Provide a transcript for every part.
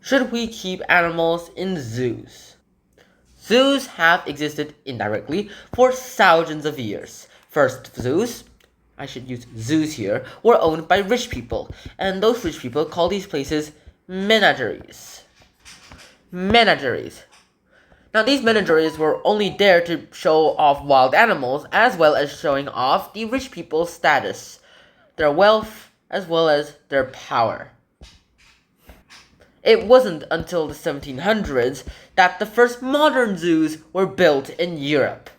Should we keep animals in zoos? Zoos have existed indirectly for thousands of years. First zoos, I should use zoos here, were owned by rich people, and those rich people call these places menageries. Menageries. Now, these menageries were only there to show off wild animals, as well as showing off the rich people's status, their wealth, as well as their power. It wasn't until the 1700s that the first modern zoos were built in Europe.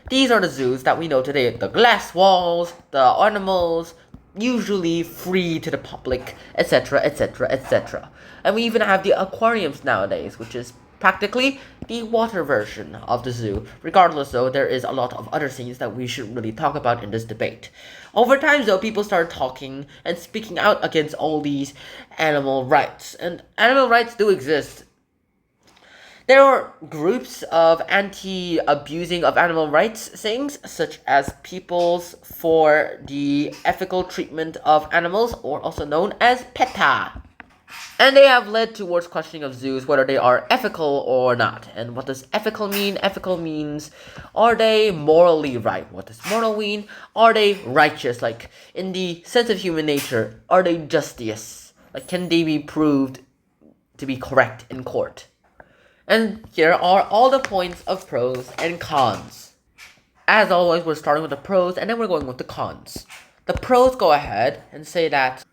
These are the zoos that we know today, the glass walls, the animals, usually free to the public, etc., etc., etc. And we even have the aquariums nowadays, which is practically the water version of the zoo. Regardless, though, there is a lot of other things that we should really talk about in this debate. Over time, though, people started talking and speaking out against all these animal rights. And animal rights do exist. There are groups of anti-abusing of animal rights things, such as Peoples for the Ethical Treatment of Animals, or also known as PETA. And they have led towards questioning of zoos whether they are ethical or not. And what does ethical mean? Ethical means, are they morally right? What does moral mean? Are they righteous? Like, in the sense of human nature, are they justice? Like, can they be proved to be correct in court? And here are all the points of pros and cons. As always, we're starting with the pros, and then we're going with the cons. The pros go ahead and say that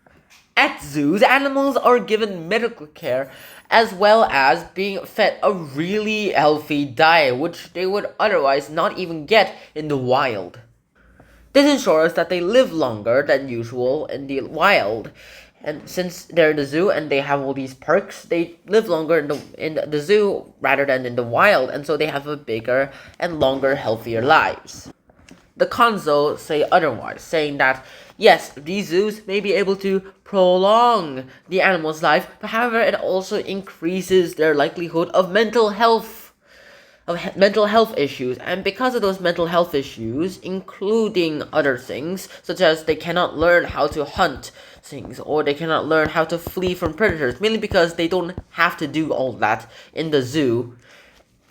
at zoos, animals are given medical care as well as being fed a really healthy diet, which they would otherwise not even get in the wild. This ensures that they live longer than usual in the wild. And since they're in the zoo and they have all these perks, they live longer in the zoo rather than in the wild, and so they have a bigger and longer, healthier lives. The cons, though, say otherwise, saying that, yes, these zoos may be able to prolong the animal's life, but however, it also increases their likelihood of mental health issues. And because of those mental health issues, including other things, such as they cannot learn how to hunt things, or they cannot learn how to flee from predators, mainly because they don't have to do all that in the zoo,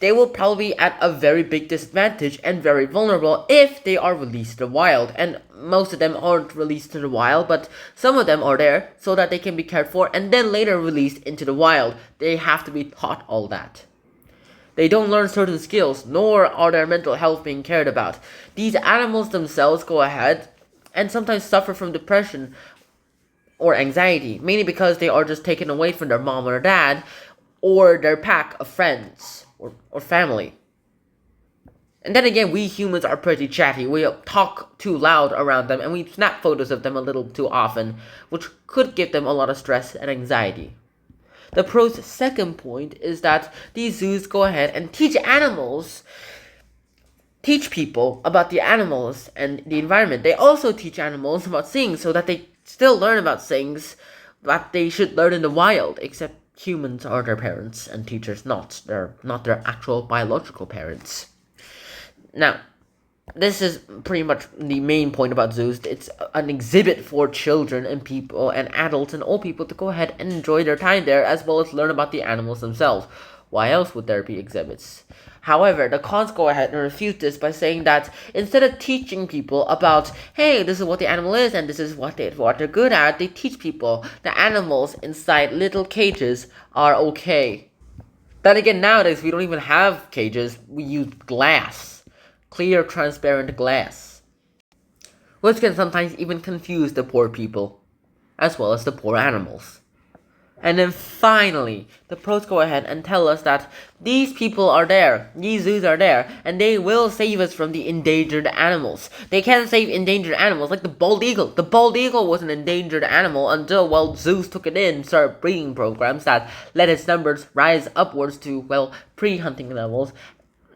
they will probably be at a very big disadvantage and very vulnerable if they are released to the wild. And most of them aren't released to the wild, but some of them are there so that they can be cared for and then later released into the wild. They have to be taught all that. They don't learn certain skills, nor are their mental health being cared about. These animals themselves go ahead and sometimes suffer from depression or anxiety, mainly because they are just taken away from their mom or dad or their pack of friends or family. And then again, we humans are pretty chatty. We talk too loud around them and we snap photos of them a little too often, which could give them a lot of stress and anxiety. The pro's second point is that these zoos go ahead and teach people about the animals and the environment. They also teach animals about things so that they still learn about things that they should learn in the wild, except humans are their parents and teachers not. They're not their actual biological parents. Now, this is pretty much the main point about zoos. It's an exhibit for children and people and adults and old people to go ahead and enjoy their time there, as well as learn about the animals themselves. Why else would there be exhibits? However, the cons go ahead and refute this by saying that instead of teaching people about, hey, this is what the animal is and this is what they're good at, they teach people the animals inside little cages are okay. Then again, nowadays we don't even have cages, we use glass. Clear, transparent glass. Which can sometimes even confuse the poor people, as well as the poor animals. And then finally, the pros go ahead and tell us that these people are there, these zoos are there, and they will save us from the endangered animals. They can save endangered animals, like the bald eagle. The bald eagle was an endangered animal until, well, zoos took it in, started breeding programs that let its numbers rise upwards to, well, pre-hunting levels,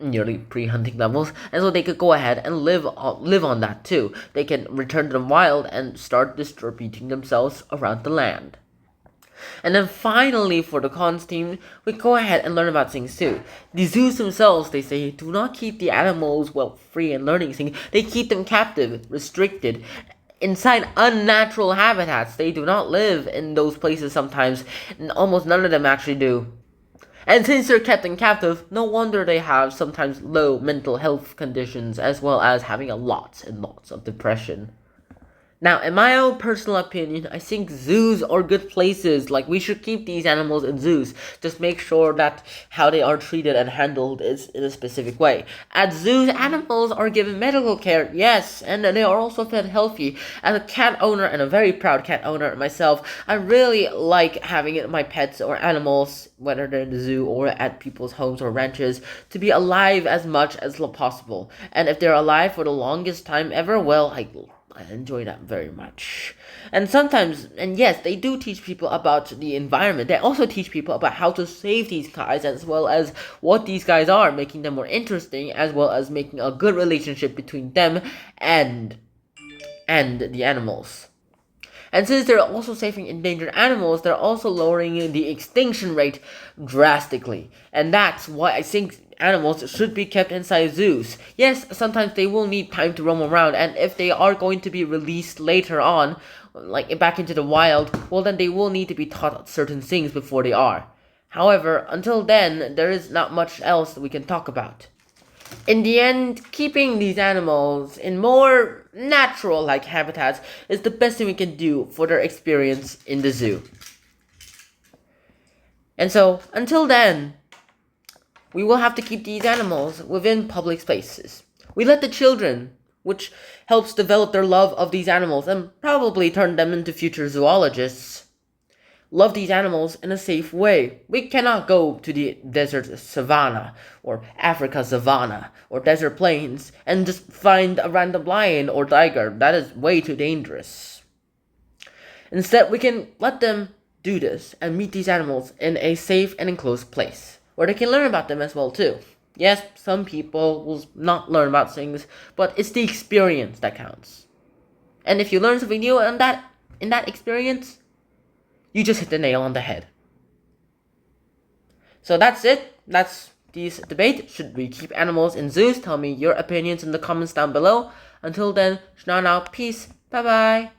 nearly pre-hunting levels, and so they could go ahead and live on that too. They can return to the wild and start distributing themselves around the land. And then finally, for the cons team, we go ahead and learn about things too. The zoos themselves, they say, do not keep the animals, well, free and learning things. They keep them captive, restricted, inside unnatural habitats. They do not live in those places sometimes, and almost none of them actually do. And since they're kept in captive, no wonder they have sometimes low mental health conditions, as well as having lots and lots of depression. Now, in my own personal opinion, I think zoos are good places. Like, we should keep these animals in zoos. Just make sure that how they are treated and handled is in a specific way. At zoos, animals are given medical care, yes, and they are also fed healthy. As a cat owner, and a very proud cat owner myself, I really like having my pets or animals, whether they're in the zoo or at people's homes or ranches, to be alive as much as possible. And if they're alive for the longest time ever, well, I enjoy that very much. And sometimes, and yes, they do teach people about the environment. They also teach people about how to save these guys, as well as what these guys are, making them more interesting, as well as making a good relationship between them and the animals. And since they're also saving endangered animals, they're also lowering the extinction rate drastically. And that's why I think animals should be kept inside zoos. Yes, sometimes they will need time to roam around, and if they are going to be released later on, like back into the wild, well then they will need to be taught certain things before they are. However, until then, there is not much else that we can talk about. In the end, keeping these animals in more natural-like habitats is the best thing we can do for their experience in the zoo. And so, until then, we will have to keep these animals within public spaces. We let the children, which helps develop their love of these animals and probably turn them into future zoologists, love these animals in a safe way. We cannot go to the desert savanna, or Africa savanna, or desert plains, and just find a random lion or tiger. That is way too dangerous. Instead, we can let them do this and meet these animals in a safe and enclosed place, where they can learn about them as well too. Yes, some people will not learn about things, but it's the experience that counts. And if you learn something new in that experience, you just hit the nail on the head. So that's it. That's this debate. Should we keep animals in zoos? Tell me your opinions in the comments down below. Until then, Shana, peace. Bye bye.